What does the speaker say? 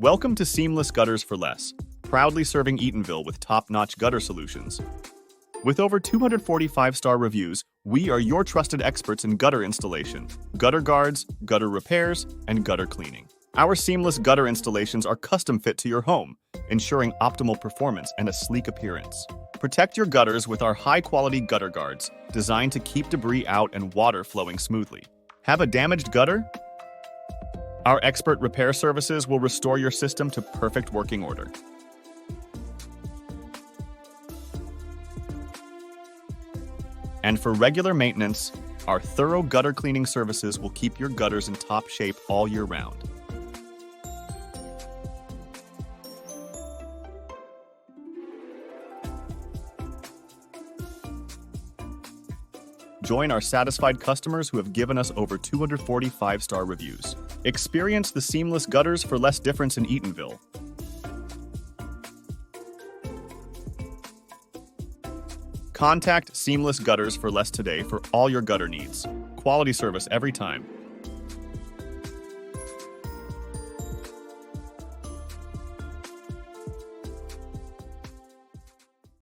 Welcome to Seamless Gutters for Less, proudly serving Eatonville with top-notch gutter solutions. With over 245-star reviews, we are your trusted experts in gutter installation, gutter guards, gutter repairs, and gutter cleaning. Our seamless gutter installations are custom fit to your home, ensuring optimal performance and a sleek appearance. Protect your gutters with our high-quality gutter guards, designed to keep debris out and water flowing smoothly. Have a damaged gutter? Our expert repair services will restore your system to perfect working order. And for regular maintenance, our thorough gutter cleaning services will keep your gutters in top shape all year round. Join our satisfied customers who have given us over 245-star reviews. Experience the seamless gutters for less difference in Eatonville. Contact Seamless Gutters for Less today for all your gutter needs. Quality service every time.